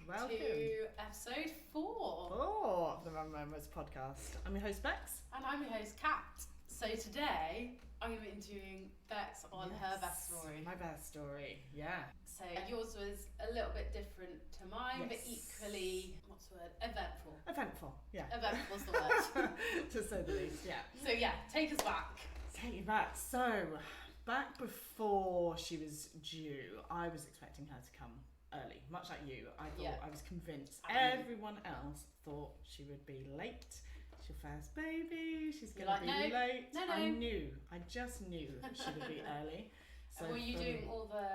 Welcome to episode 4 of the Memoirs podcast. I'm your host Becks. and I'm your host Kat. So today I'm going to be interviewing Becks on her best story. My best story, yeah. So yours was a little bit different to mine, but Yes. equally, what's the word? Eventful. Eventful, yeah. Eventful's the word. To say the least, yeah. So yeah, take us back. Take you back. So, back before she was due, I was expecting her to come early, much like you. I was convinced. Everyone else thought she would be late. It's your first baby, she's going to be late. No. I just knew she would be early. So were you doing all the...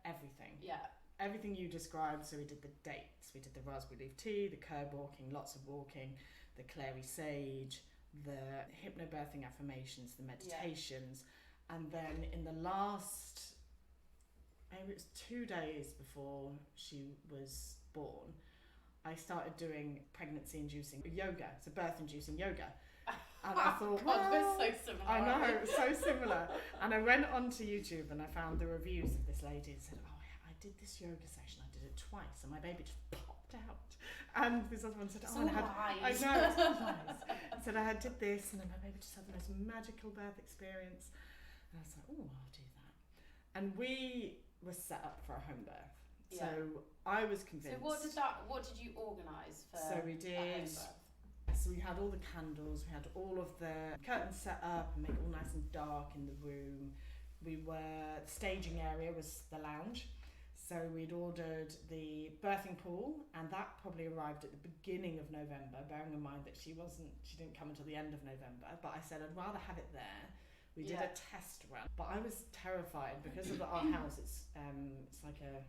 Everything. Yeah. Everything you described. So we did the dates, we did the raspberry leaf tea, the curb walking, lots of walking, the clary sage, the hypnobirthing affirmations, the meditations, and then in the last, maybe it was 2 days before she was born, I started doing pregnancy-inducing yoga, so birth-inducing yoga. And I thought, God, we're so similar. I know, it's so similar. And I went onto YouTube and I found the reviews of this lady and said, I did this yoga session, I did it twice, and my baby just popped out. And this other one said, so I know, it's so nice. I said, I did this, and then my baby just had the most magical birth experience. And I was like, oh, I'll do that. And we were set up for a home birth. Yeah. So I was convinced. So what did you organise for? So we did. So we had all the candles, we had all of the curtains set up and make it all nice and dark in the room. The staging area was the lounge. So we'd ordered the birthing pool, and that probably arrived at the beginning of November, bearing in mind that she didn't come until the end of November. But I said I'd rather have it there. We did a test run, but I was terrified because of our house. It's like a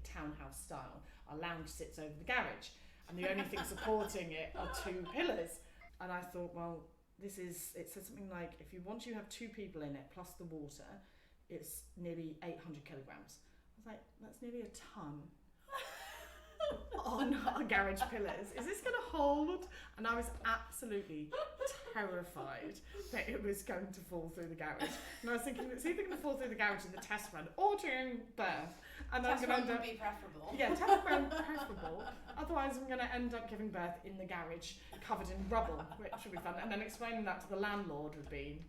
townhouse style. Our lounge sits over the garage, and the only thing supporting it are 2 pillars. And I thought, well, it says something like, once you have 2 people in it plus the water, it's nearly 800 kilograms. I was like, that's nearly a ton on our garage pillars. Is this going to hold? And I was absolutely terrified that it was going to fall through the garage. And I was thinking, it's either going to fall through the garage in the test run or during birth. And test I'm going to would be preferable. Yeah, test run preferable. Otherwise, I'm going to end up giving birth in the garage, covered in rubble, which would be fun. And then explaining that to the landlord would be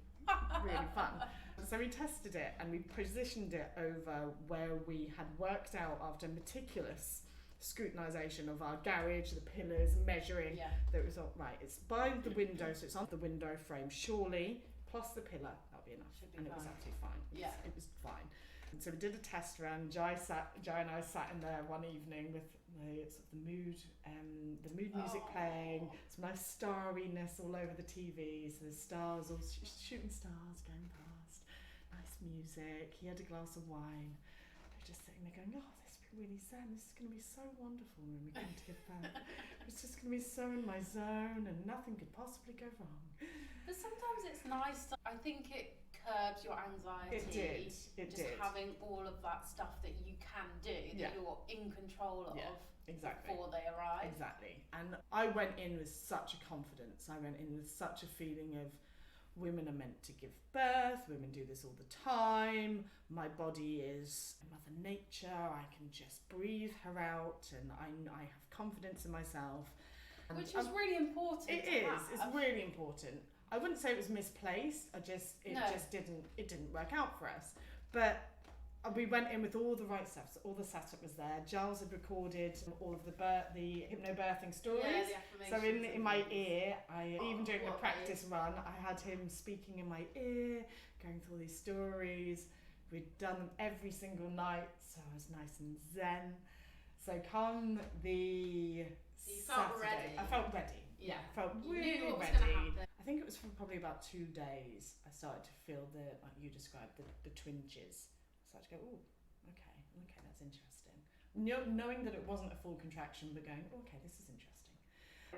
really fun. So we tested it and we positioned it over where we had worked out after meticulous scrutinisation of our garage, the pillars, measuring that it was all right. It's by the window, so it's on the window frame, surely, plus the pillar, that'll be enough. And it was absolutely fine. It was fine. And so we did a test run. Jai and I sat in there one evening with the mood music playing, some nice starriness all over the TV, so the stars, all shooting stars going past, nice music. He had a glass of wine. They were just sitting there going, oh, this will be really zen. This is going to be so wonderful when we come to give birth. It's just going to be so in my zone and nothing could possibly go wrong. But sometimes it's nice. I think it curbs your anxiety. It did. Just having all of that stuff that you can do, that you're in control of before they arrive. Exactly. And I went in with such a confidence. I went in with such a feeling of, women are meant to give birth, women do this all the time, my body is Mother Nature, I can just breathe her out, and I have confidence in myself. And which is really important. It it's really important. I wouldn't say it was misplaced, it just didn't work out for us. But we went in with all the right stuff, so all the setup was there. Giles had recorded all of the hypnobirthing stories. So in my ear, even during the practice run, I had him speaking in my ear, going through all these stories. We'd done them every single night, so I was nice and zen. So come the Saturday, I felt ready. Yeah, I felt really ready. I think it was for probably about 2 days I started to feel like you described, the twinges. So I started to go, oh, okay, that's interesting. Knowing that it wasn't a full contraction, but going, okay, this is interesting.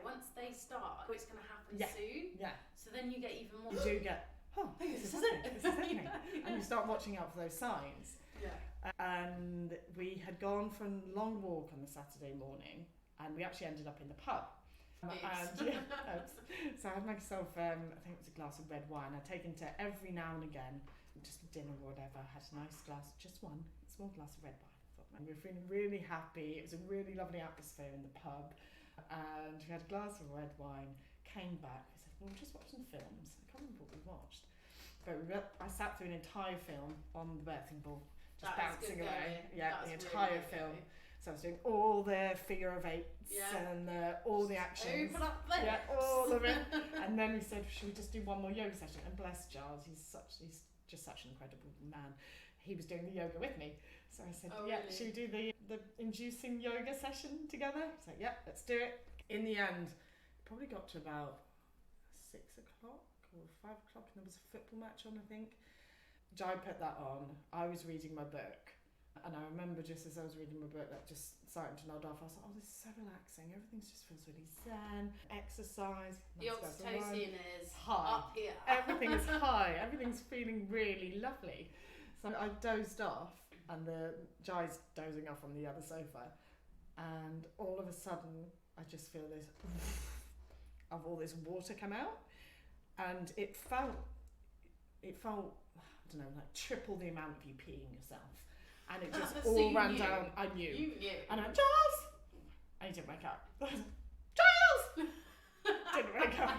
Once they start, it's going to happen soon. Yeah. So then you get even more. You do get, this is happening. And you start watching out for those signs. Yeah. And we had gone for a long walk on the Saturday morning, and we actually ended up in the pub. So I had myself, I think it was a glass of red wine. I'd taken to every now and again, just dinner or whatever, I had a nice glass, just one small glass of red wine. I thought, and we were feeling really happy. It was a really lovely atmosphere in the pub, and we had a glass of red wine, came back, we said, well, we're just watching films. I can't remember what we watched, but I sat through an entire film on the birthing ball, just bouncing away. Yeah, the entire film. So I was doing all the figure of eights and all the actions. Open up this. Yeah, all of it. And then we said, should we just do one more yoga session? And bless Giles, he's just such an incredible man. He was doing the yoga with me. So I said, really? should we do the inducing yoga session together? He's like, yeah, let's do it. In the end, probably got to about 6 o'clock or 5 o'clock, and there was a football match on, I think. Jai put that on. I was reading my book. And I remember just as I was reading my book, like just starting to nod off, I was like, oh, this is so relaxing. Everything just feels really zen. Exercise. The oxytocin is high. Up here. Everything is high. Everything's feeling really lovely. So I dozed off, and Jai's dozing off on the other sofa. And all of a sudden, I just feel this of all this water come out. And it felt, I don't know, like triple the amount of you peeing yourself. And it just So all ran knew. down. I knew. You knew. And I went, Giles! And he didn't wake up. Giles! Didn't wake up.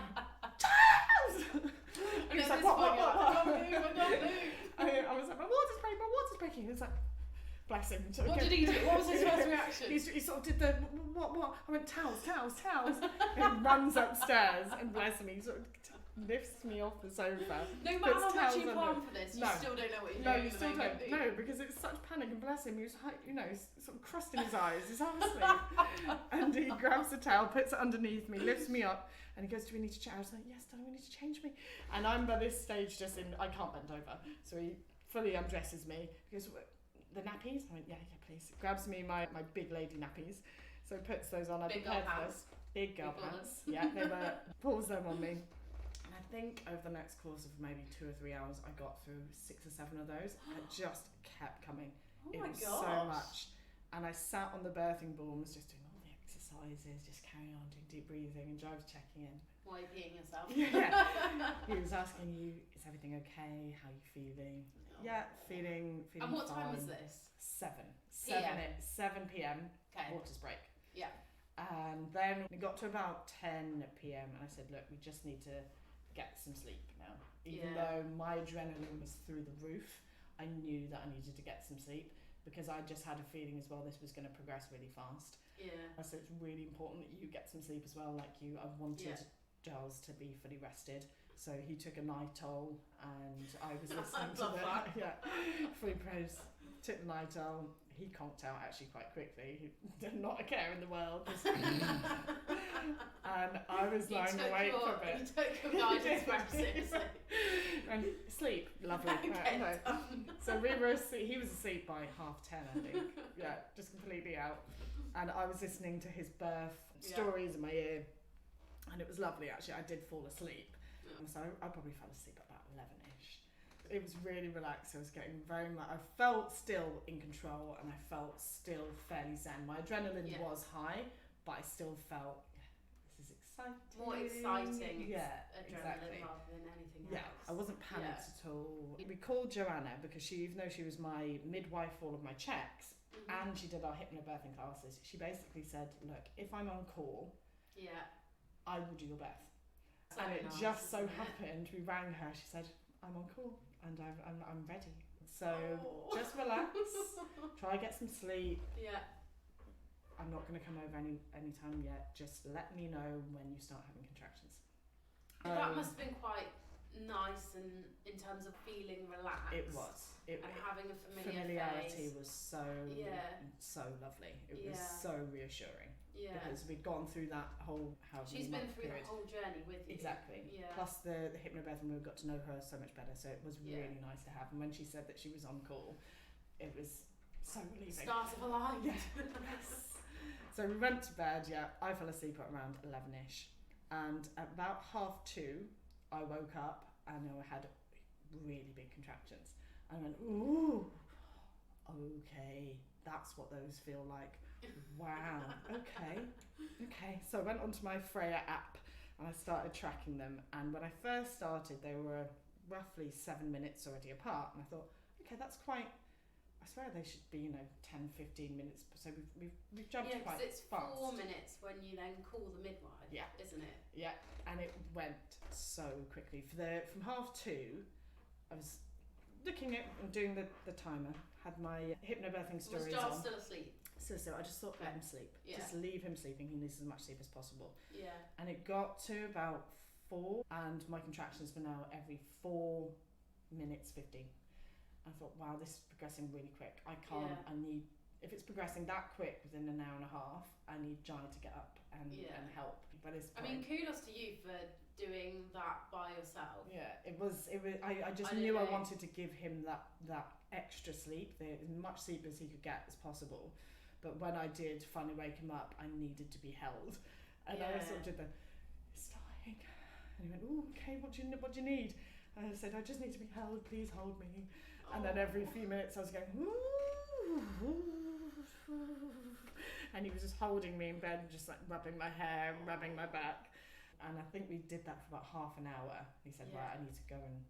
Giles! And he was like, what? I can't move. And I was like, my water's breaking. He was like, bless him. So What did he do? What was his first reaction? He sort of did the, what? I went, towels. And he runs upstairs, and bless him, he sort of lifts me off the sofa. No matter how much you plan for this, you still don't know what you're doing. No, you still don't. No, because it's such panic, and bless him, he was, sort of crust in his eyes, his arm asleep. And he grabs the towel, puts it underneath me, lifts me up, and he goes, do we need to change? I was like, yes, darling, we need to change me. And I'm by this stage just I can't bend over. So he fully undresses me. He goes, the nappies? I went, yeah, please. Grabs me my big lady nappies. So he puts those on. I prepared first. Big girl pants. Yeah, they were, pulls them on me. And I think over the next course of maybe 2 or 3 hours, I got through 6 or 7 of those. And it just kept coming. Oh it my was gosh. so much. And I sat on the birthing ball and was just doing all the exercises, just carrying on, doing deep breathing, and Jai was checking in. Why are you peeing yourself? Yeah. He was asking you, is everything okay? How are you feeling? Oh. Yeah, feeling And what fine. time was this? 7 p.m. Okay. Waters break. Yeah. And then we got to about 10 p.m. and I said, look, we just need to get some sleep now. Even though my adrenaline was through the roof, I knew that I needed to get some sleep because I just had a feeling as well this was going to progress really fast. Yeah. So it's really important that you get some sleep as well. Like you, I wanted Giles to be fully rested. So he took a Nitol and I was listening to the free prose, took the Nitol. He conked out actually quite quickly. He did not a care in the world. And I was lying awake for a bit. You took your guidance practice. And sleep, lovely. Okay, No. So he was asleep by 10:30, I think. Yeah, just completely out. And I was listening to his birth stories in my ear. And it was lovely actually. I did fall asleep. So I probably fell asleep at about 11ish. It was really relaxed. I was getting very much, I felt still in control and I felt still fairly zen. My adrenaline was high, but I still felt, this is exciting. More exciting adrenaline exactly. Rather than anything else. Yeah, I wasn't panicked at all. We called Joanna because even though she was my midwife for all of my checks and she did our hypnobirthing classes, she basically said, look, if I'm on call, I will do your birth. So and it nice, just so isn't it? happened, we rang her, she said, I'm on call and I'm ready. So just relax, try get some sleep. Yeah. I'm not going to come over anytime yet, just let me know when you start having contractions. That must have been quite nice and in terms of feeling relaxed. It was. And having a familiarity face. was so lovely. It was so reassuring. Yeah. Because we'd gone through that whole She's been through period. the whole journey with you. Exactly. Yeah. Plus the hypnobirthing, we got to know her so much better, so it was really nice to have. And when she said that she was on call, it was so relieving. Stars have aligned. Yeah. Yes. So we went to bed, I fell asleep at around 11ish. And at about 2:30, I woke up and I had really big contractions. I went, ooh, okay, that's what those feel like. Wow, okay. So I went onto my Freya app and I started tracking them. And when I first started, they were roughly 7 minutes already apart. And I thought, okay, that's quite I swear they should be, 10, 15 minutes. So we've jumped quite it's fast. 4 minutes when you then call the midwife, isn't it? Yeah, and it went so quickly. From 2:30, I was looking at and doing the timer, had my hypnobirthing stories on. Was Giles still asleep? So I just thought, let him sleep. Yeah. Just leave him sleeping. He needs as much sleep as possible. Yeah. And it got to about 4, and my contractions were now every 4 minutes 15. I thought, wow, this is progressing really quick. I can't. I need. If it's progressing that quick within an hour and a half, I need Jai to get up and help. By this point, I mean, kudos to you for doing that by yourself. Yeah, it was. I just knew I wanted to give him that extra sleep, as much sleep as he could get as possible. But when I did finally wake him up, I needed to be held, and I sort of did it's dying, and he went, "Oh, okay, what do you need?" And I said, "I just need to be held. Please hold me." And then every few minutes I was going, and he was just holding me in bed and just like rubbing my hair and rubbing my back. And I think we did that for about half an hour. He said, right, I need to go and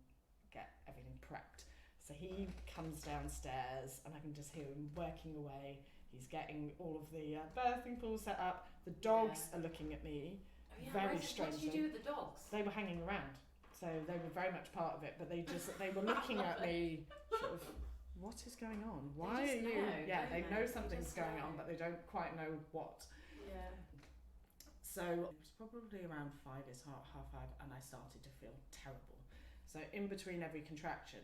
get everything prepped. So he comes downstairs and I can just hear him working away. He's getting all of the birthing pool set up. The dogs are looking at me very strangely. What did you do with the dogs? They were hanging around. So they were very much part of it, but they were looking at me sort of, what is going on? Why are you? They know something's going on, but they don't quite know what. Yeah. So it was probably around 5-ish, half 5, and I started to feel terrible. So in between every contraction,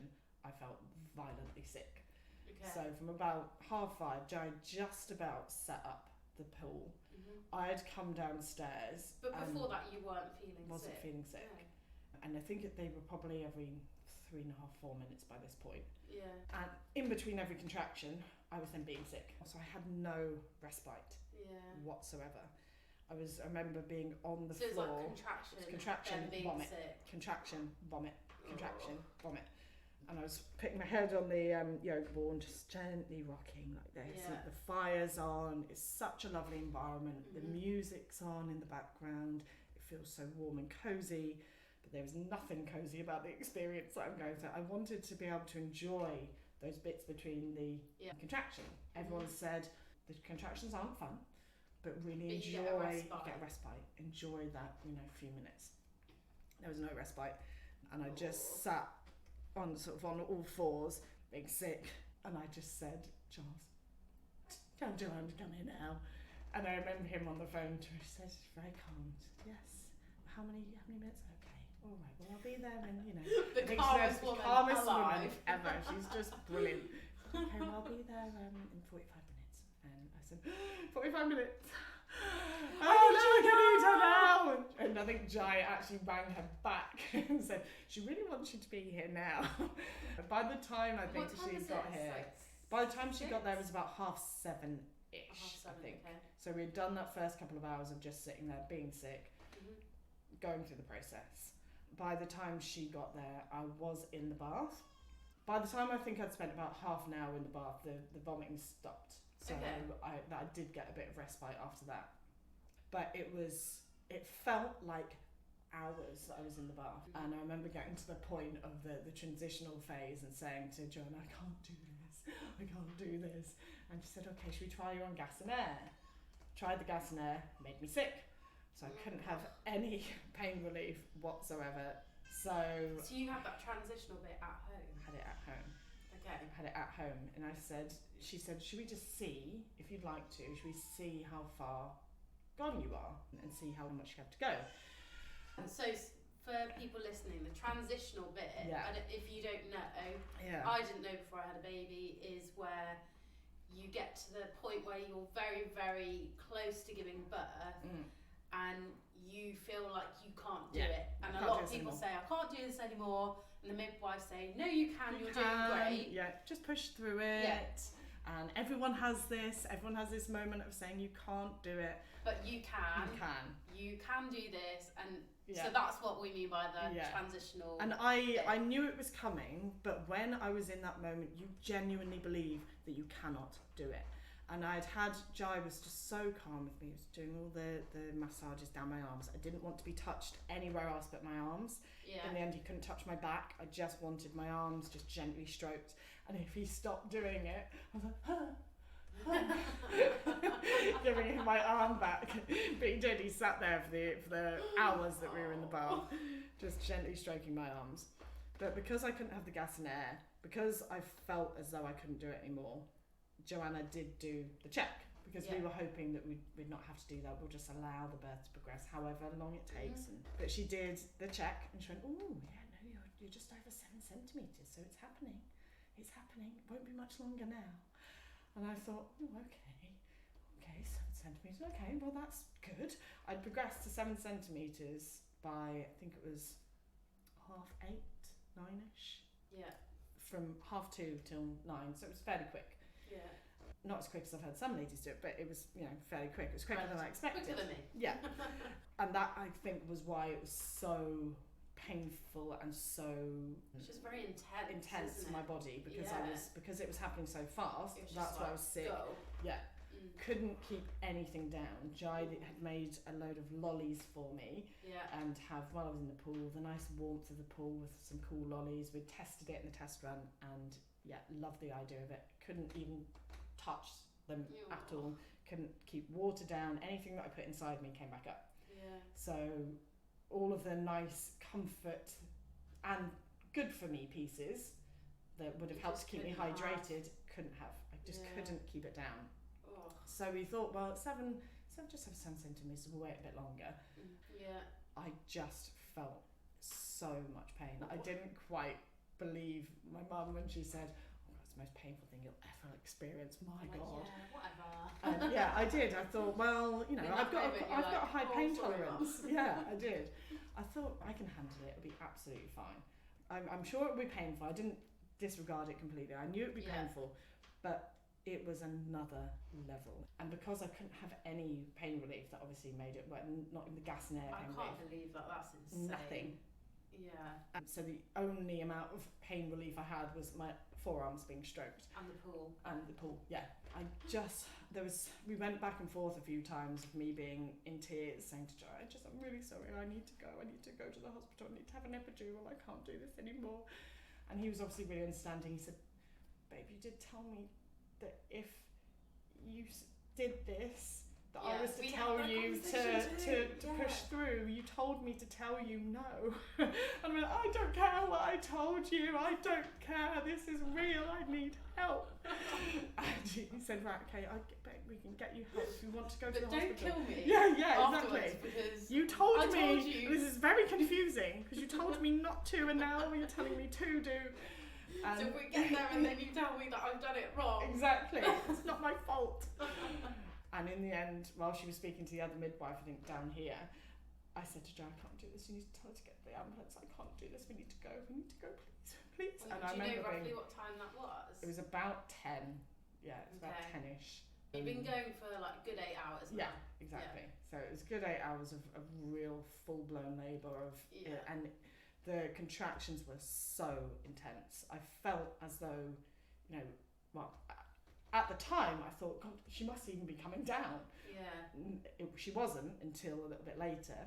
I felt violently sick. Okay. So from about 5:30, Jai just about set up the pool. Mm-hmm. I had come downstairs. But before that, you weren't feeling sick? Wasn't feeling sick. No. And I think they were probably every 3.5, 4 minutes by this point. Yeah. And in between every contraction, I was then being sick. So I had no respite whatsoever. I remember being on the floor. So it was like contraction, vomit, sick. contraction, vomit, contraction, vomit. And I was putting my head on the yoga ball and just gently rocking like this. Yeah. The fire's on. It's such a lovely environment. Mm-hmm. The music's on in the background. It feels so warm and cozy. But there was nothing cozy about the experience that I'm going through. I wanted to be able to enjoy those bits between the contraction. Everyone said the contractions aren't fun, but really you get a respite. Enjoy that, few minutes. There was no respite, and I just sat on all fours, being sick, and I just said, Charles, tell Joanne to come here now. And I remember him on the phone to her. He said, very calm. Yes. How many minutes? Okay. All right. Well, I'll be there when the calmest woman ever. She's just brilliant. Okay. Well, I'll be there in 45 minutes. And I said, 45 minutes. Oh, no, I can eat her now. And I think Jai actually rang her back and said, she really wants you to be here now. By the time I think she got here, by the time she got there, it was about 7:30-ish, I think. Okay. So we had done that first couple of hours of just sitting there being sick, going through the process. By the time she got there, I was in the bath. By the time I think I'd spent about half an hour in the bath, the vomiting stopped. So I did get a bit of respite after that. But it felt like hours that I was in the bath. And I remember getting to the point of the transitional phase and saying to Joanne, I can't do this. I can't do this. And she said, okay, should we try you on gas and air? Tried the gas and air, made me sick. So I couldn't have any pain relief whatsoever. So you had that transitional bit at home? Had it at home. Okay. Had it at home. And she said, should we just see, if you'd like to, should we see how far gone you are and see how much you have to go? And so for people listening, the transitional bit, and if you don't know, I didn't know before I had a baby, is where you get to the point where you're very, very close to giving birth and you feel like you can't do it. And a lot of people say, I can't do this anymore. And the midwives say, no, you can, you're doing great. Yeah, just push through it. Yeah. And everyone has this moment of saying you can't do it. But you can. You can do this. And so that's what we mean by the transitional. And I knew it was coming, but when I was in that moment, you genuinely believe that you cannot do it. And Jai was just so calm with me. He was doing all the massages down my arms. I didn't want to be touched anywhere else but my arms. Yeah. In the end, he couldn't touch my back. I just wanted my arms just gently stroked. And if he stopped doing it, I was like, giving him my arm back. But he did. He sat there for the hours that we were in the bath, just gently stroking my arms. But because I couldn't have the gas and air, because I felt as though I couldn't do it anymore, Joanna did do the check, because we were hoping that we'd not have to do that. We'll just allow the birth to progress however long it takes. But she did the check and she went, oh yeah, no, you're just over 7 centimetres, so it's happening. It's happening. It won't be much longer now. And I thought, oh, okay, 7 centimetres. Okay, well that's good. I'd progressed to 7 centimetres by, I think it was 8:30, 9ish. Yeah. From 2:30 till 9, so it was fairly quick. Yeah. Not as quick as I've had some ladies do it, but it was, fairly quick. It was quicker than I expected. Quicker than me. Yeah. And that, I think, was why it was so painful and so it's just very intense in my body, because because it was happening so fast. That's why I was sick. Go. Yeah. Couldn't keep anything down. Jai had made a load of lollies for me, and while I was in the pool, the nice warmth of the pool with some cool lollies. We'd tested it in the test run, and loved the idea of it. Couldn't even touch them at all. Couldn't keep water down. Anything that I put inside me came back up. Yeah. So all of the nice comfort and good for me pieces that would have helped keep me hydrated couldn't have. I just couldn't keep it down. So we thought, well, 7 just have 7 centimetres, we'll wait a bit longer. Yeah. I just felt so much pain. I didn't quite believe my mum when she said, oh, that's the most painful thing you'll ever experience. My God. Yeah, whatever. And I did. I thought, well, I've got a high pain tolerance. Yeah, I did. I thought I can handle it. It'll be absolutely fine. I'm sure it'll be painful. I didn't disregard it completely. I knew it'd be painful, but it was another level. And because I couldn't have any pain relief, that obviously made it, not in the gas and air pain relief. I can't believe that. That's insane. Nothing. Yeah. And so the only amount of pain relief I had was my forearms being stroked. And the pool. Yeah. We went back and forth a few times of me being in tears, saying to Joe, I'm really sorry, I need to go to the hospital, I need to have an epidural, I can't do this anymore. And he was obviously really understanding. He said, babe, you did tell me that if you did this, that I was to tell you to push through. You told me to tell you no. And I went, I don't care what I told you. I don't care. This is real. I need help. And he said, right, okay, we can get you help if you want to go to the hospital. But don't kill me. Yeah, exactly. Because you told me. This is very confusing because you told me not to, and now you're telling me to do. So if we get there and then you tell me that I've done it wrong. Exactly. It's not my fault. And in the end, while she was speaking to the other midwife, I think down here, I said to Jo, I can't do this. You need to tell her to get the ambulance. I can't do this. We need to go, please. And I remember roughly what time that was? It was about 10. Yeah, it was about 10ish. You've been going for like a good 8 hours now. Yeah, exactly. Yeah. So it was a good 8 hours of real full-blown labour and the contractions were so intense. I felt as though, at the time I thought, God, she must even be coming down. Yeah. She wasn't until a little bit later,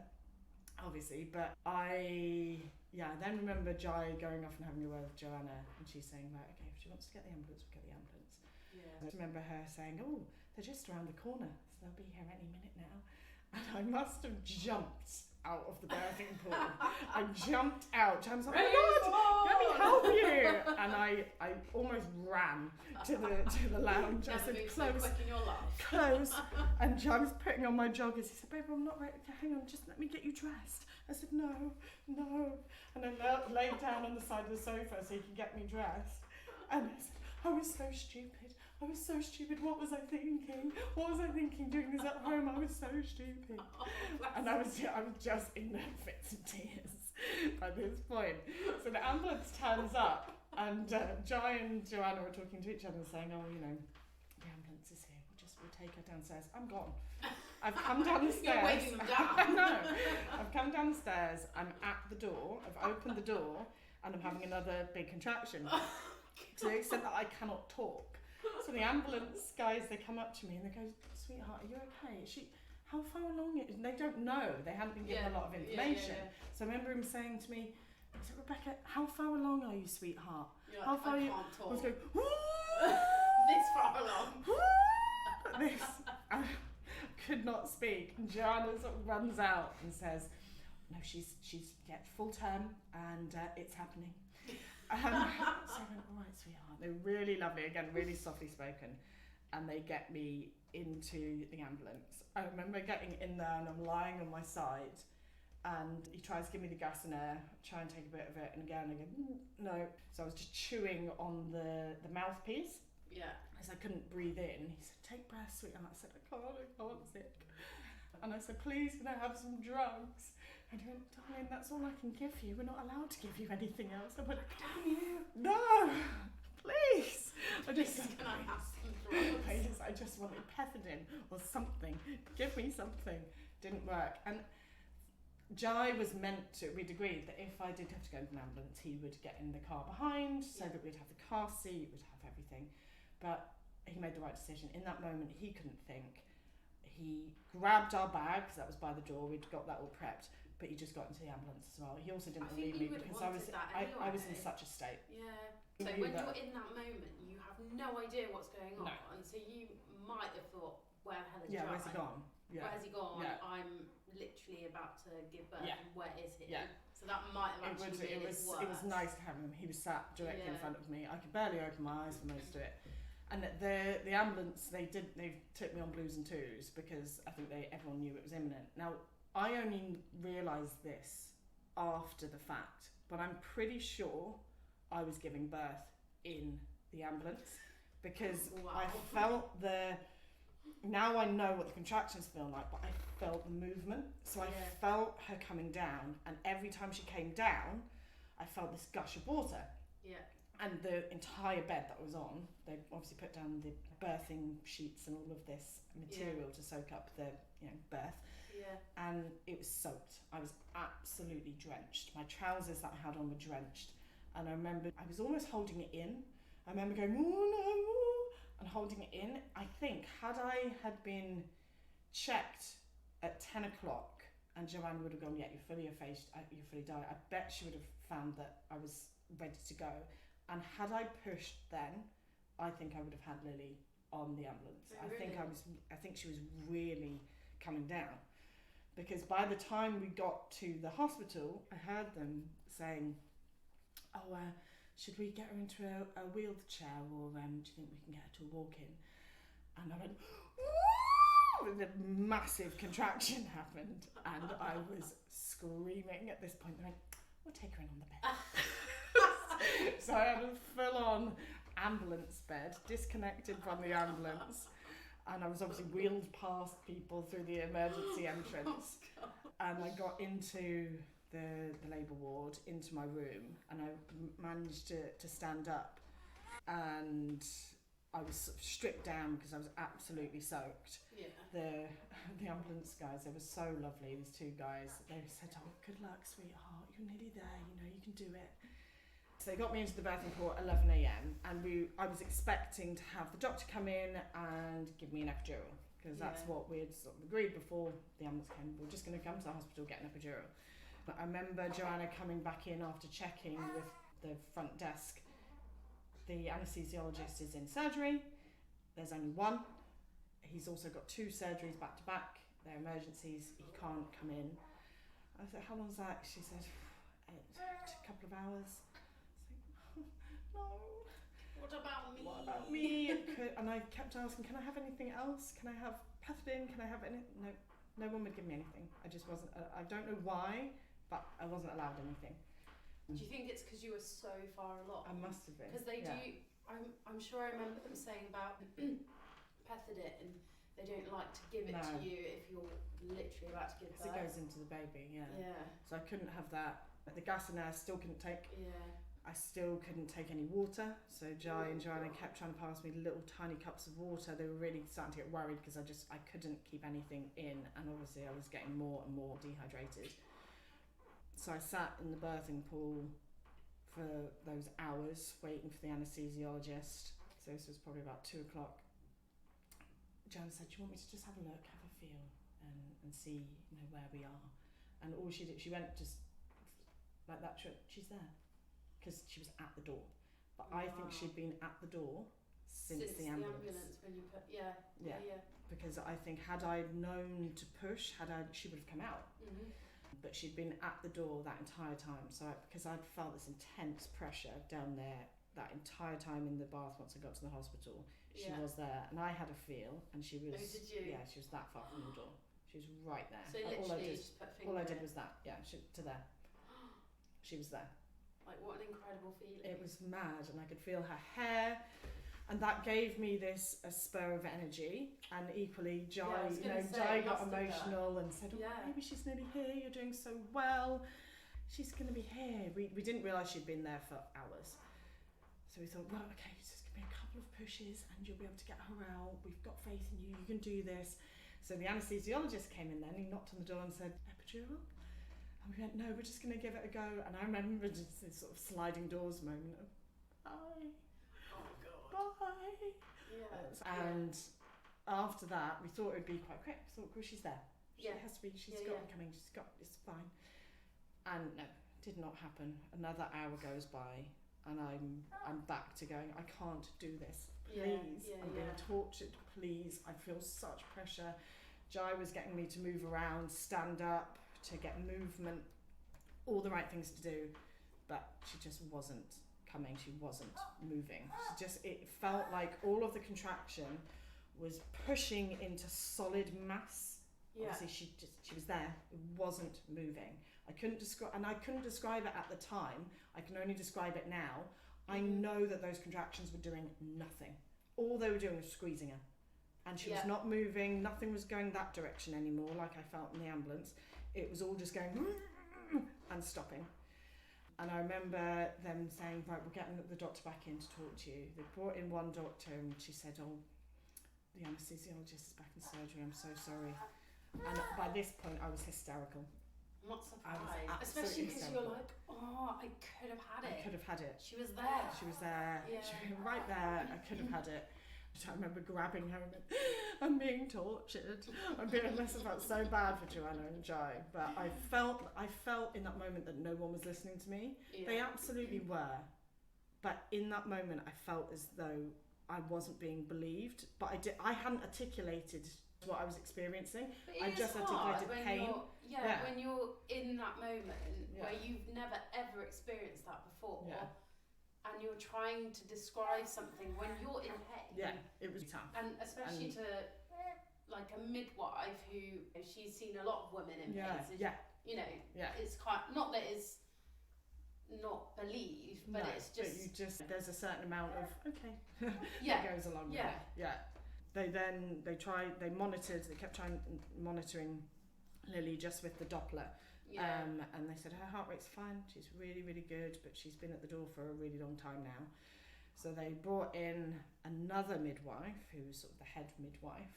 obviously, but I then remember Jai going off and having a word with Joanna, and she's saying, right, okay, if she wants to get the ambulance, we'll get the ambulance. Yeah. I remember her saying, oh, they're just around the corner, so they'll be here any minute now. And I must have jumped out of the birthing pool. I jumped out. I was like, oh my God, let me help you. And I almost ran to the lounge. I said, close. And John was putting on my joggers. He said, babe, I'm not ready. Hang on, just let me get you dressed. I said, no. And I laid down on the side of the sofa so he could get me dressed. And I said, I was so stupid. What was I thinking? Doing this at home? I was so stupid. And I was just in fits of tears by this point. So the ambulance turns up, and Jai and Joanna were talking to each other and saying, oh, the ambulance is here. We'll take her downstairs. I'm gone. I've come down the stairs. You're waving them down. No. I've come down the stairs. I'm at the door. I've opened the door, and I'm having another big contraction. To the extent that I cannot talk. So the ambulance guys, they come up to me and they go, sweetheart, are you okay? How far along it is? They don't know. They hadn't been given a lot of information. So I remember him saying to me, I said, Rebecca, how far along are you, sweetheart? You're how like, far I are you? can't talk. I was going, this far along. This. I could not speak. And Joanna sort of runs out and says, no, she's full term and it's happening. So I went, all right, sweetheart. They're really lovely, again, really softly spoken. And they get me into the ambulance. I remember getting in there and I'm lying on my side and he tries to give me the gas and air, try and take a bit of it, and again I go, no. So I was just chewing on the mouthpiece. Yeah. As I couldn't breathe in. He said, take breath, sweetheart. I said, I can't, sick. And I said, please, can I have some drugs? And he went, darling, that's all I can give you. We're not allowed to give you anything else. I went, damn you. No, please. Can I have some drugs? Please, I just wanted pethidine or something. Give me something. Didn't work. And Jai was meant to, we'd agreed that if I did have to go into an ambulance, he would get in the car behind so that we'd have the car seat, we'd have everything. But he made the right decision. In that moment, he couldn't think. He grabbed our bags, that was by the door, we'd got that all prepped, but he just got into the ambulance as well. He also didn't believe me because I was in such a state. Yeah. So when you're in that moment, you have no idea what's going on. No. And so you might have thought, where the hell is Jai? Where's he gone? Where has he gone? Yeah. I'm literally about to give birth. Yeah. And where is he? Yeah. So that might have actually made it worse. It was nice to have him. He was sat directly in front of me. I could barely open my eyes for most of it. And the ambulance, they took me on blues and twos because I think everyone knew it was imminent. Now, I only realised this after the fact, but I'm pretty sure I was giving birth in the ambulance because I felt now I know what the contractions feel like, but I felt the movement. So I felt her coming down, and every time she came down, I felt this gush of water. Yeah. And the entire bed that I was on, they obviously put down the birthing sheets and all of this material to soak up the birth. Yeah. And it was soaked. I was absolutely drenched. My trousers that I had on were drenched. And I remember I was almost holding it in. I remember going, oh no, and holding it in. I think had I been checked at 10 o'clock and Joanne would have gone, yeah, you're fully effaced, you're fully died, I bet she would have found that I was ready to go. And had I pushed then, I think I would have had Lily on the ambulance. Oh, really? I think she was really coming down. Because by the time we got to the hospital, I heard them saying, oh, should we get her into a wheelchair, or do you think we can get her to a walk-in? And I went, woo! And a massive contraction happened, and I was screaming at this point. They went, we'll take her in on the bed. So I had a full-on ambulance bed, disconnected from the ambulance, and I was obviously wheeled past people through the emergency entrance, and I got into the labour ward, into my room, and I managed to stand up, and I was sort of stripped down because I was absolutely soaked. Yeah. The ambulance guys, they were so lovely, these two guys. They said, oh, good luck, sweetheart, you're nearly there, you can do it. So they got me into the birthing pool at 11 a.m. and I was expecting to have the doctor come in and give me an epidural, because that's what we had sort of agreed before the ambulance came. We were just going to come to the hospital, get an epidural. But I remember Joanna coming back in after checking with the front desk. The anaesthesiologist is in surgery. There's only one. He's also got 2 surgeries back to back. They're emergencies. He can't come in. I said, how long is that? She said, a couple of hours. No. What about me? What about me? And I kept asking, can I have anything else? Can I have pethidine? Can I have anything? No one would give me anything. I just wasn't, I don't know why, but I wasn't allowed anything. Do you think it's because you were so far along? I must have been. Because they do, I'm sure I remember them saying about pethidine, they don't like to give it to you if you're literally about to give birth. Because it goes into the baby, Yeah. So I couldn't have that. The gas and air still couldn't take. Yeah. I still couldn't take any water. So Jai and Joanna kept trying to pass me little tiny cups of water. They were really starting to get worried because I couldn't keep anything in, and obviously I was getting more and more dehydrated. So I sat in the birthing pool for those hours waiting for the anaesthesiologist. So this was probably about 2 o'clock. Joanna said, do you want me to just have a look, have a feel, and see, you know, where we are? And all she did, she went just like that trip, she's there. Because she was at the door. But I think she'd been at the door since the ambulance. When you put, yeah. Because I think had I known to push, she would have come out. Mm-hmm. But she'd been at the door that entire time. So because I'd felt this intense pressure down there that entire time in the bath once I got to the hospital, she was there, and I had a feel, and she was. Oh, did you? Yeah, she was that far from the door. She was right there. So literally, just put a finger. All I did was that. Yeah, to there. She was there. Like, what an incredible feeling. It was mad, and I could feel her hair, and that gave me this a spur of energy. And equally, Jai, Jai got emotional and said, maybe she's nearly here. You're doing so well. She's going to be here. We didn't realise she'd been there for hours. So we thought, well, okay, it's just going to be a couple of pushes and you'll be able to get her out. We've got faith in you. You can do this. So the anaesthesiologist came in then. He knocked on the door and said, epidural? And we went, no, we're just going to give it a go. And I remember just this sort of sliding doors moment of, bye. Oh, God. Bye. Yeah. And after that, we thought it would be quite quick. We thought, well, she's there. She has to be. She's got it coming. It's fine. And no, did not happen. Another hour goes by. And I'm back to going, I can't do this, please. I'm being tortured, please. I feel such pressure. Jai was getting me to move around, stand up, to get movement, all the right things to do, but she just wasn't coming, she wasn't moving. It felt like all of the contraction was pushing into solid mass. Obviously she was there, it wasn't moving. I couldn't describe it at the time. I can only describe it now. I know that those contractions were doing nothing. All they were doing was squeezing her. And she was not moving, nothing was going that direction anymore, like I felt in the ambulance. It was all just going and stopping. And I remember them saying, right, we're getting the doctor back in to talk to you. They brought in one doctor and she said, oh, the anaesthesiologist is back in surgery, I'm so sorry. And by this point I was hysterical. I'm not surprised, especially because you're like, oh, I could have had it. I could have had it. She was there. She was there. Yeah. She was right there. I could have had it. I remember grabbing her and I'm being tortured. This felt so bad for Joanna and Jai, but I felt in that moment that no one was listening to me. Yeah. They absolutely were, but in that moment I felt as though I wasn't being believed. But I hadn't articulated what I was experiencing. I just articulated pain. When you're in that moment where you've never ever experienced that before. Yeah. And you're trying to describe something when you're in pain. Yeah, it was tough. And especially to like a midwife who she's seen a lot of women in pain. So you know, it's not that it's not believed, but it's just but there's a certain amount of that goes along with it. Yeah. They kept monitoring Lily just with the Doppler. Yeah. And they said her heart rate's fine, she's really, really good, but she's been at the door for a really long time now. So they brought in another midwife, who was sort of the head midwife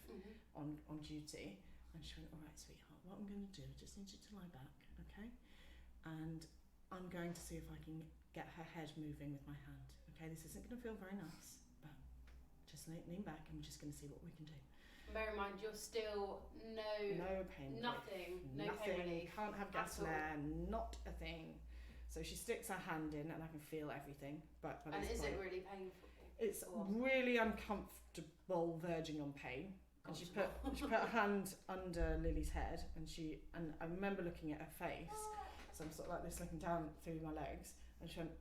on duty, and she went, all right, sweetheart, what I'm going to do, I just need you to lie back, okay? And I'm going to see if I can get her head moving with my hand, okay? This isn't going to feel very nice, but just lean back and we're just going to see what we can do. Bear in mind, you're still no pain, nothing relief. Can't have gas in there, not a thing. So she sticks her hand in, and I can feel everything. But is it really painful? It's really uncomfortable, verging on pain. And she put her hand under Lily's head, and I remember looking at her face. So I'm sort of like this, looking down through my legs, and she went,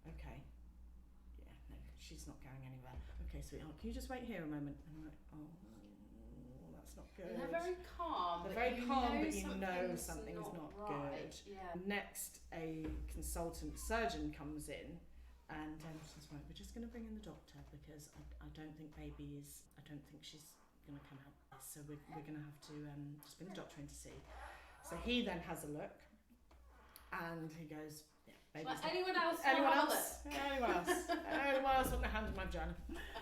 okay, yeah, no, she's not going anywhere. Okay, sweetheart, can you just wait here a moment? And I'm like, oh, that's not good. And they're very calm. They're very calm, but you know something's not right. good. Yeah. Next, a consultant surgeon comes in, and says, right, we're just going to bring in the doctor because I don't think she's going to come out. So we're going to have to just bring the doctor in to see. So he then has a look, and he goes, anyone else want to hand in my vagina?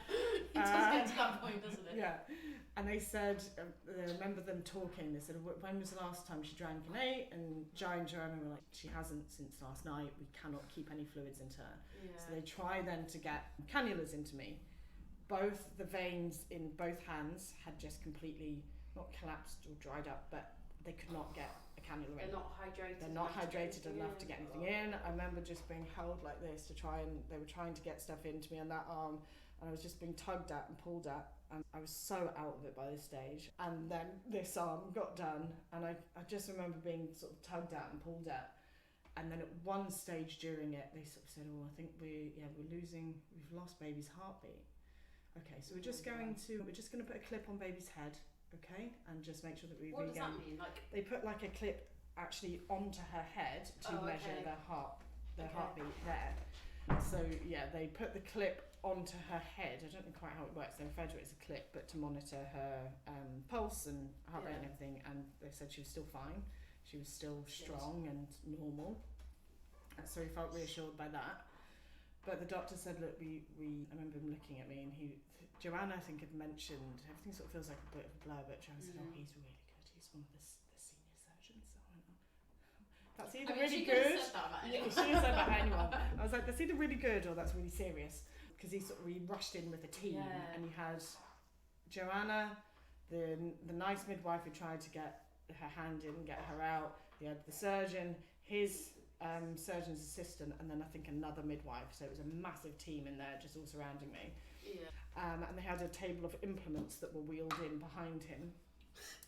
It does get to that point, doesn't it? Yeah. And they said, I remember them talking, they said, when was the last time she drank and ate? And Jai and Joanna were like, she hasn't since last night, we cannot keep any fluids into her. Yeah. So they try then to get cannulas into me. Both the veins in both hands had just completely, not collapsed or dried up, but they could not get a cannula in. They're not hydrated. They're not hydrated enough to get anything in. I remember just being held like this to try, and they were trying to get stuff into me on that arm, and I was just being tugged at and pulled at, and I was so out of it by this stage. And then this arm got done, and I just remember being sort of tugged at and pulled at. And then at one stage during it, they sort of said, "Oh, I think we've lost baby's heartbeat." Okay, so we're just going to put a clip on baby's head, okay, and just make sure that we. What does that mean? Like they put like a clip actually onto her head to measure their heartbeat there. So yeah, they put the clip onto her head. I don't know quite how it works. They refer to it as a clip, but to monitor her pulse and heart rate and everything. And they said she was still fine. She was still strong and normal. So we felt reassured by that. But the doctor said, look, I remember him looking at me, and Joanna, I think, had mentioned, everything sort of feels like a bit of a blur, but Joanna said, oh, he's really good. He's one of the senior surgeons. So I went, oh, that's either really good. She said that about anyone. I was like, that's either really good or that's really serious. Because he rushed in with a team, and he had Joanna, the nice midwife who tried to get her hand in, get her out. He had the surgeon, his surgeon's assistant, and then I think another midwife. So it was a massive team in there just all surrounding me. Yeah. And they had a table of implements that were wheeled in behind him.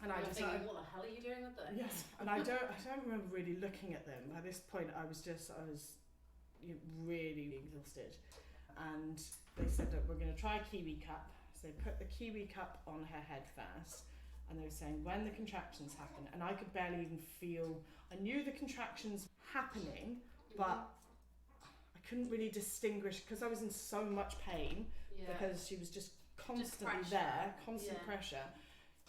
And I just thinking, what the hell are you doing with them? Yes, and I don't remember really looking at them. By this point I was really exhausted. And they said that we're going to try a kiwi cup. So they put the kiwi cup on her head first. And they were saying when the contractions happen, and I could barely even feel, I knew the contractions happening, but I couldn't really distinguish because I was in so much pain because she was just constantly constant pressure.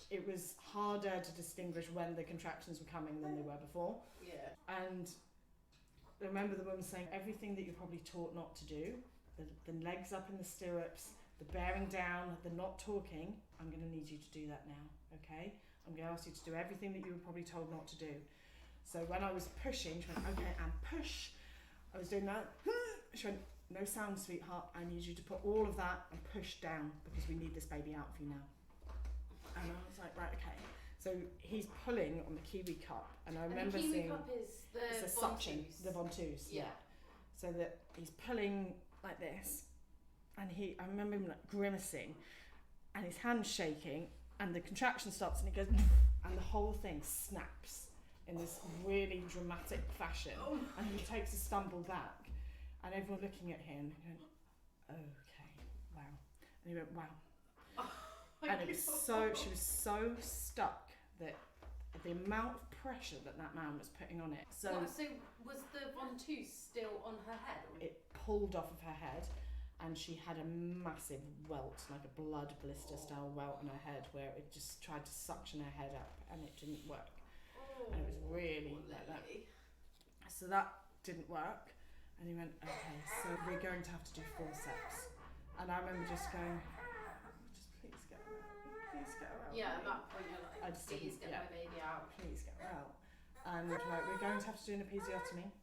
It was harder to distinguish when the contractions were coming than they were before. Yeah. And I remember the woman saying everything that you're probably taught not to do, the legs up in the stirrups, the bearing down, the not talking, I'm going to need you to do that now, okay? I'm going to ask you to do everything that you were probably told not to do. So when I was pushing, she went, okay, and push. I was doing that. She went, no sound, sweetheart. I need you to put all of that and push down because we need this baby out for you now. And I was like, right, okay. So he's pulling on the kiwi cup, and I remember seeing... the kiwi cup is the suction, the ventouse, yeah. So that he's pulling like this, and I remember him like grimacing, and his hand's shaking, and the contraction stops, and he goes, and the whole thing snaps in this really dramatic fashion, and he takes a stumble back, and everyone looking at him, and going, okay, wow, and he went, wow. And it was she was so stuck that the amount of pressure that man was putting on it. So was the ventouse still on her head? It pulled off of her head, and she had a massive welt, like a blood blister style welt on her head, where it just tried to suction her head up, and it didn't work. And it was really like that. So that didn't work, and he went, okay, so we're going to have to do forceps. And I remember just going, please get her out. Yeah, at that point you're like, please get my baby out. Please get her out. And we're going to have to do an episiotomy.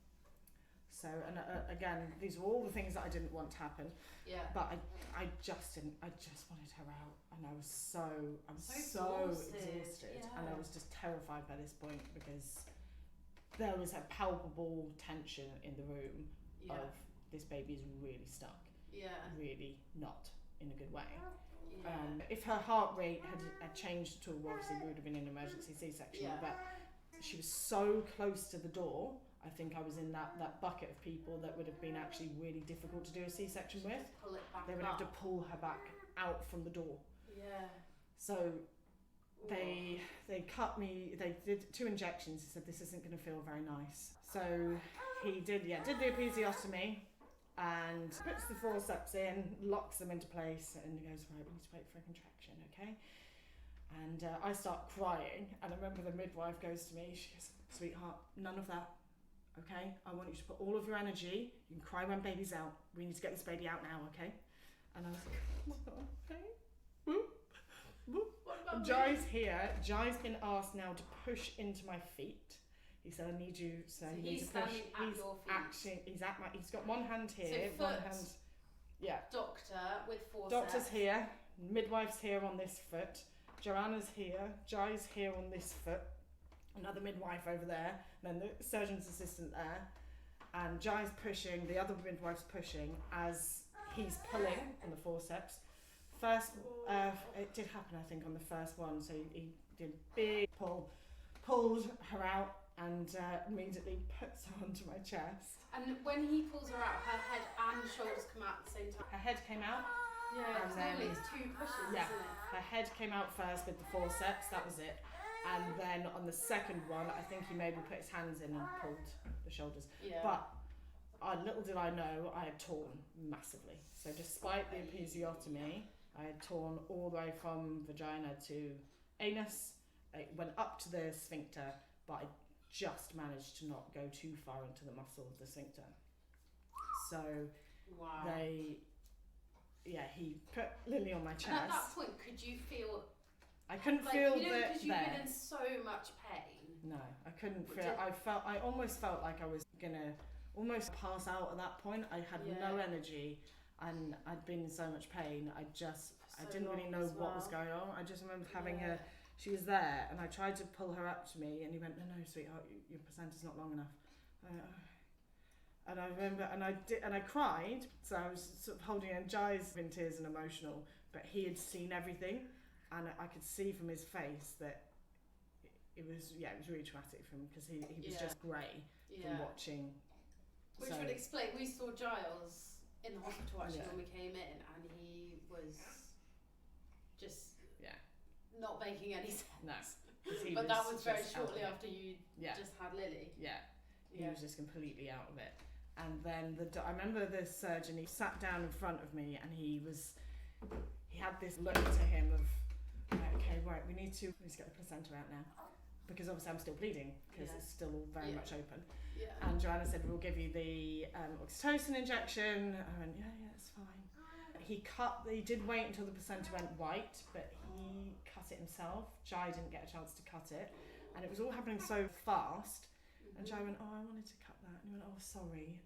So, and again, these were all the things that I didn't want to happen. Yeah. But I just wanted her out, and I was so exhausted, and I was just terrified by this point because there was a palpable tension in the room of this baby's really stuck. Yeah. Really not in a good way. Yeah. If her heart rate had changed at all, obviously we would have been in an emergency C-section, but she was so close to the door. I think I was in that bucket of people that would have been actually really difficult to do a C-section with. They would have to pull her back out from the door. Yeah. So they cut me, they did 2 injections. He said, this isn't going to feel very nice. So he did the episiotomy, and puts the forceps in, locks them into place, and he goes, right, we need to wait for a contraction, okay? And I start crying, and I remember the midwife goes to me, she goes, sweetheart, none of that, okay? I want you to put all of your energy, you can cry when baby's out, we need to get this baby out now, okay? And I was like, oh my God, okay? What about Jai's here. Jai's been asked now to push into my feet. He said, "I need you." So he needs to push. He's standing at your feet. He's got one hand here, so one hand. Yeah. Doctor with forceps. Doctor's here. Midwife's here on this foot. Joanna's here. Jai's here on this foot. Another midwife over there. And then the surgeon's assistant there. And Jai's pushing. The other midwife's pushing as he's pulling on the forceps. First, it did happen, I think, on the first one. So he did a big pull, pulled her out, and immediately puts her onto my chest. And when he pulls her out, her head and shoulders come out at the same time. Her head came out. Yeah, and then it's 2 pushes, yeah, isn't it? her head came out first with the forceps, that was it. And then on the second one, I think he maybe put his hands in and pulled the shoulders. Yeah. But little did I know, I had torn massively. So despite the episiotomy, I had torn all the way from vagina to anus. It went up to the sphincter, but I just managed to not go too far into the muscle of the sphincter. So wow. He put Lily on my chest. And at that point, could you feel... I couldn't feel because you've there. been in so much pain. No, I couldn't feel. I almost felt like I was gonna almost pass out at that point. I had no energy, and I'd been in so much pain. I didn't really know what was going on. I just remember having her. She was there, and I tried to pull her up to me, and he went, "No, sweetheart, your placenta's not long enough." And I remember, and I cried. So I was sort of holding her, and Jai's in tears and emotional, but he had seen everything. And I could see from his face that it was really traumatic for him, because he was just grey from watching. Which would explain, we saw Giles in the hospital actually when we came in, and he was just not making any sense. No. But that was very shortly after you just had Lily. Yeah. He was just completely out of it. And then I remember the surgeon, he sat down in front of me, and he had this look to him of, okay, right, we need to get the placenta out now, because obviously I'm still bleeding, because it's still very much open. Yeah. And Joanna said, we'll give you the oxytocin injection. I went, yeah, it's fine. He did wait until the placenta went white, but he cut it himself. Jai didn't get a chance to cut it, and it was all happening so fast. And Jai went, I wanted to cut that. And he went, sorry.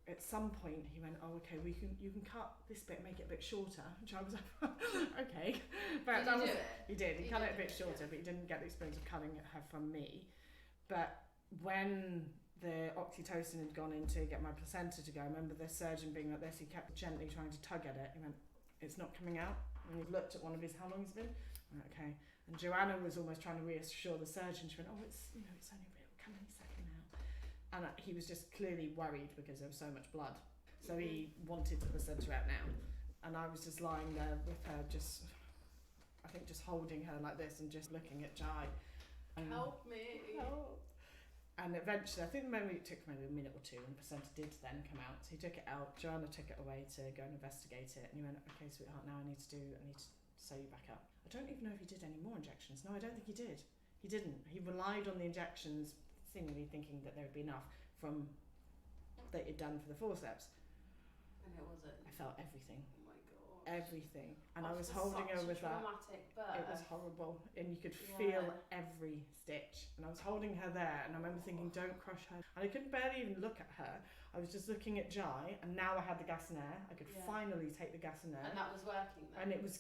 At some point he went, okay, you can cut this bit, make it a bit shorter. And Jai was like, okay. But did he do it? He did. He cut it a bit shorter, but he didn't get the experience of cutting her from me. But when the oxytocin had gone in to get my placenta to go, I remember the surgeon being like this. He kept gently trying to tug at it. He went, it's not coming out. And he looked at one of his, how long it's been? I went, okay. And Joanna was almost trying to reassure the surgeon. She went, it's only a bit, it'll come any second now. And he was just clearly worried because there was so much blood. So he wanted the placenta out now. And I was just lying there with her, just holding her like this and just looking at Jai. Help me. Help. And eventually, I think maybe it took maybe a minute or two, and the placenta did then come out. So he took it out. Joanna took it away to go and investigate it. And he went, okay, sweetheart, now I need to sew you back up. I don't even know if he did any more injections. No, I don't think he did. He didn't. He relied on the injections, seemingly thinking that there would be enough from that he'd done for the forceps. And it wasn't. I felt everything. Oh my god. Everything. And I was holding her with that. Birth. It was horrible. And you could feel every stitch. And I was holding her there, and I remember thinking, don't crush her. And I couldn't barely even look at her. I was just looking at Jai, and now I had the gas and air. I could finally take the gas and air. And that was working then? And it was,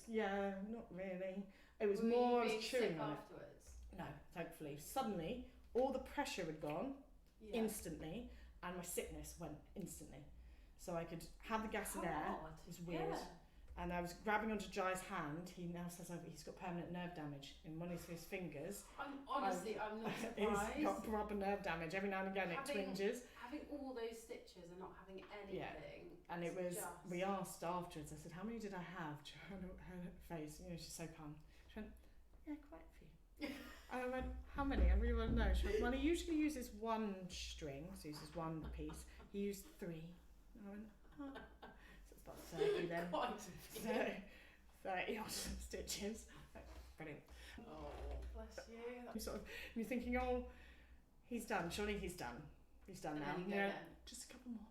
not really. It was Were more you being chewing sick on afterwards? it. No, thankfully. Suddenly, all the pressure had gone instantly, and my sickness went instantly. So I could have the gas and air. It was weird. Yeah. And I was grabbing onto Jai's hand. He now says he's got permanent nerve damage in one of his fingers. I'm not surprised. He's got proper nerve damage. Every now and again it twinges. Having all those stitches and not having anything. Yeah. And it was, we asked afterwards, I said, how many did I have? Her face, she's so calm. She went, yeah, quite a few. And I went, how many? I really want to know. She went, well, he usually uses one string, so he uses one piece. He used 3. And I went, oh. So it's about 30 then. Quite a few. 30 odd stitches. Brilliant. Oh, bless you. You're thinking, he's done. Surely he's done. He's done now. Just a couple more.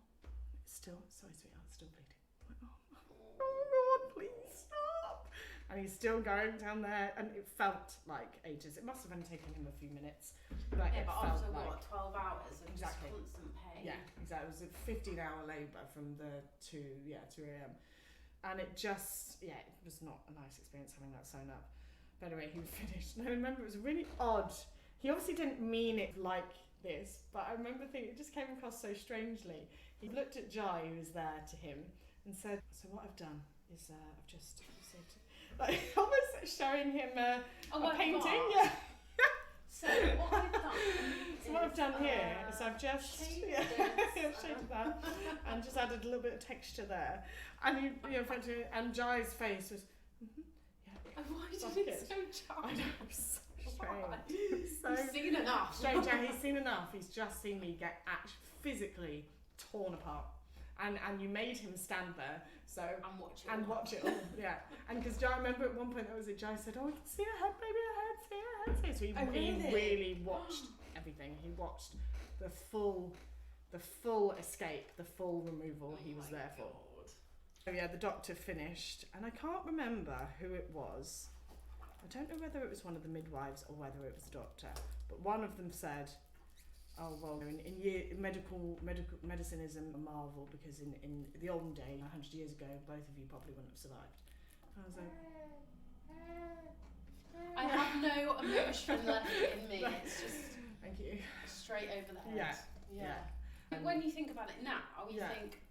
It's still, sorry, sweetheart, it's still bleeding. Oh God, please stop. and he's still going down there, and it felt like ages. It must have only taken him a few minutes, but it but felt after like, what, 12 hours of exactly. just constant pain. Yeah, exactly. It was a 15-hour labour from the 2 a.m. And it just, it was not a nice experience having that sewn up. But anyway, he finished. And I remember it was really odd. He obviously didn't mean it like this, but I remember thinking it just came across so strangely. He looked at Jai, who was there, to him, and said, "So what I've done is I've just saved," like almost showing him a painting. God. Yeah. So what I've done. So what I've done here is I've just shaded that and just added a little bit of texture there, and and Jai's face was. And why did it so charming? I know, it was so strange. He's seen enough. Strange, he's seen enough. He's just seen me get physically torn apart. And you made him stand there, so and watch it all. Yeah, and because I remember at one point there was a Jai said, "Oh, we can see her head, baby, her head's here." So he really watched everything. He watched the full escape, the full removal. He was there for. So yeah, the doctor finished, and I can't remember who it was. I don't know whether it was one of the midwives or whether it was the doctor, but one of them said, "Oh well, in medicine is a marvel, because in the olden day, 100 years ago, both of you probably wouldn't have survived." I was like, I have no emotion left in me. It's just thank you, straight over the head. Yeah. When you think about it now, you think,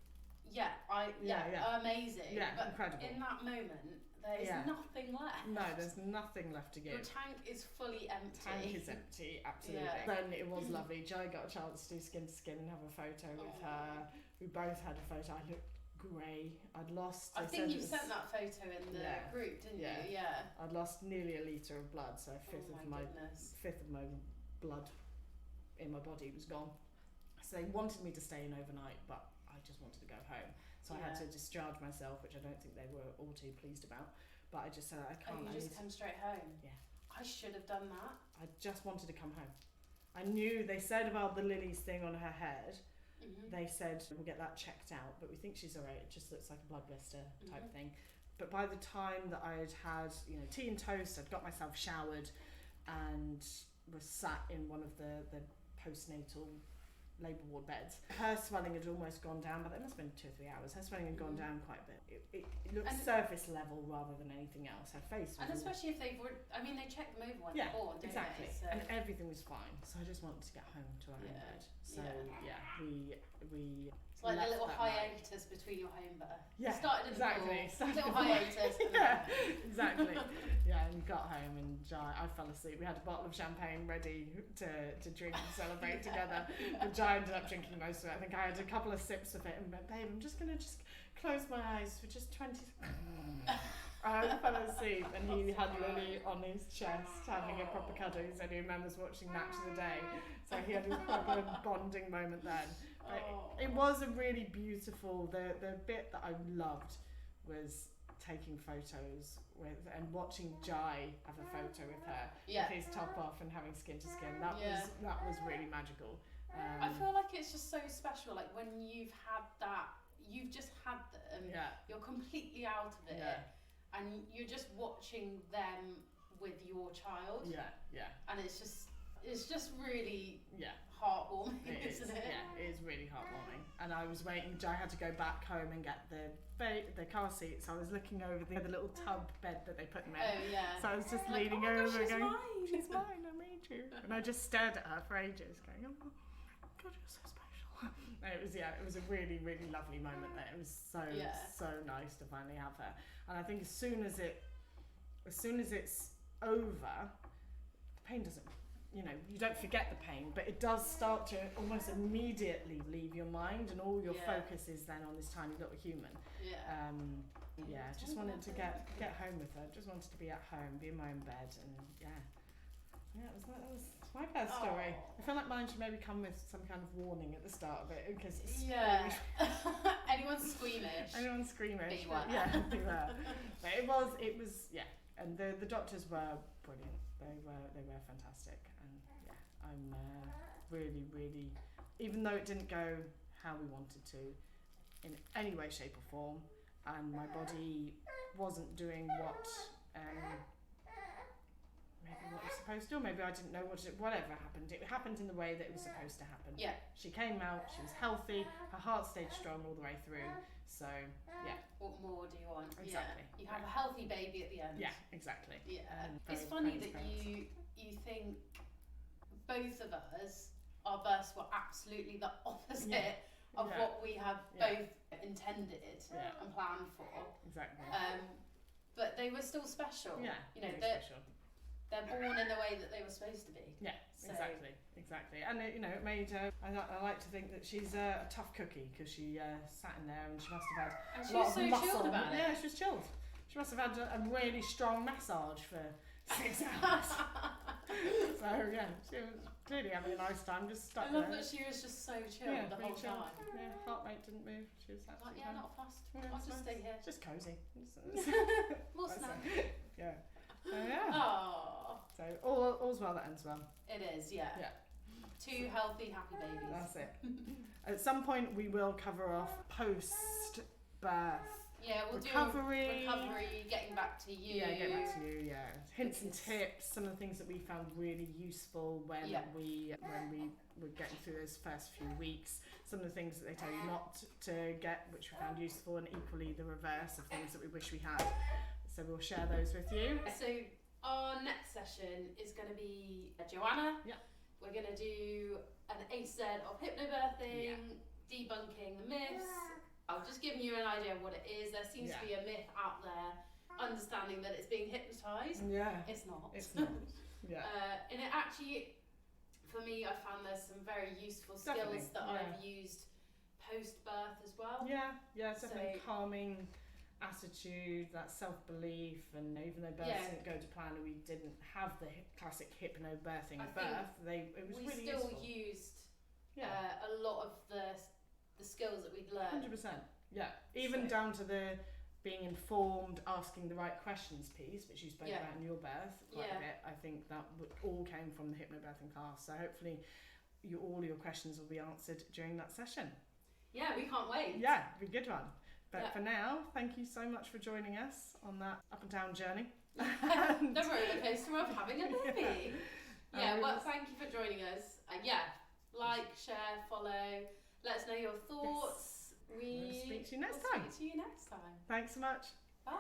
amazing. Yeah, but incredible. In that moment, there is nothing left. No, there's nothing left to give. Your tank is fully empty. Tank is empty, absolutely. Yeah. Then it was lovely. Jai got a chance to do skin to skin and have a photo with her. We both had a photo. I looked grey. I'd lost. I think you sent that photo in the group, didn't you? Yeah. I'd lost nearly a litre of blood, so a fifth of my blood in my body was gone. So they wanted me to stay in overnight, but I just wanted to go home. So I had to discharge myself, which I don't think they were all too pleased about. But I just said, I can't. You just come straight home? Yeah. I should have done that. I just wanted to come home. I knew, they said about the lilies thing on her head. Mm-hmm. They said, we'll get that checked out, but we think she's all right. It just looks like a blood blister type thing. But by the time that I had tea and toast, I'd got myself showered and was sat in one of the postnatal labour ward beds. Her swelling had almost gone down, but it must have been 2 or 3 hours. Her swelling had gone down quite a bit. It looked surface level rather than anything else. Her face was... And especially if they check them over when they're born, don't exactly. they? So. And everything was fine. So I just wanted to get home to our own bed. So we it's like a little hiatus between your home birth. Yeah, started in exactly. The little hiatus. Exactly. Yeah, and got home and I fell asleep. We had a bottle of champagne ready to drink and celebrate together. And Jai ended up drinking most of it. I think I had a couple of sips of it and went, "Babe, I'm just going to close my eyes for just 20 seconds." I fell asleep and he had Lily on his chest having a proper cuddle. He said he remembers watching Match of the Day. So he had his proper bonding moment then. It was a really beautiful, the bit that I loved was taking photos with and watching Jai have a photo with her with his top off and having skin to skin. That was really magical. I feel like it's just so special, like when you've just had them, you're completely out of it and you're just watching them with your child. And it's just really heartwarming, isn't it? Yeah, it is really heartwarming. And I was waiting. Jai had to go back home and get the car seat, so I was looking over the little tub bed that they put them in. So I was just leaning over going, "She's mine, I made you." And I just stared at her for ages, going, "Oh God, you're so special." It was a really, really lovely moment there. It was so nice to finally have her. And I think as soon as it's over, the pain doesn't. You don't forget the pain, but it does start to almost immediately leave your mind, and all your focus is then on this tiny little human. Just wanted to get home with her. Just wanted to be at home, be in my own bed, and that was my birth story. I feel like mine should maybe come with some kind of warning at the start of it, because Anyone's squeamish. Beware. Beware. But it was and the doctors were brilliant. They were fantastic. I'm really, really, even though it didn't go how we wanted to in any way, shape or form, and my body wasn't doing what maybe what it was supposed to, or maybe I didn't know whatever happened. It happened in the way that it was supposed to happen. Yeah. She came out, she was healthy, her heart stayed strong all the way through. So, yeah. What more do you want? Exactly. Yeah. You have a healthy baby at the end. Yeah, exactly. Yeah. It's funny that you think both of us, our births were absolutely the opposite of what we have both intended and planned for. Exactly. But they were still special. Yeah, you know, special. They're born in the way that they were supposed to be. Yeah, so. Exactly. And it, it made her. I like to think that she's a tough cookie because she sat in there and she must have had. And she was so chilled about it. Yeah, she was chilled. She must have had a really strong massage for 6 hours. So yeah, she was clearly having a nice time, just stuck there. I love that she was just so chilled the whole time. Yeah, heart rate didn't move. She was absolutely like, not fussed. Yeah, I'll just stay here. Just cosy. More snack. Yeah. So yeah. Aww. So all's well that ends well. It is, yeah. Yeah. 2 healthy, happy babies. That's it. At some point we will cover off post-birth. Yeah, we'll recovery, getting back to you. Yeah, getting back to you, yeah. Hints and tips, some of the things that we found really useful when we were getting through those first few weeks. Some of the things that they tell you not to get, which we found useful, and equally the reverse of things that we wish we had. So we'll share those with you. So our next session is going to be Joanna. Yeah. We're going to do an AZ of hypnobirthing, debunking the myths. I've just given you an idea of what it is. There seems to be a myth out there, understanding that it's being hypnotised. Yeah. It's not. It's not. Yeah. And it actually, for me, I found there's some very useful skills that I've used post-birth as well. Yeah, definitely calming attitude, that self-belief, and even though births didn't go to plan and we didn't have the classic hypno-birthing birth, it was really useful. We still used a lot of the skills that we'd learned. 100%, yeah. Even down to the being informed, asking the right questions piece, which you spoke about in your birth quite a bit. I think that all came from the hypnobirthing class. So hopefully all your questions will be answered during that session. Yeah, we can't wait. Yeah, it'll be a good one. But for now, thank you so much for joining us on that up and down journey. The roller coaster of having a baby. Well, thank you for joining us. Like, share, follow. Let us know your thoughts. We'll speak to you next time. Speak to you next time. Thanks so much. Bye.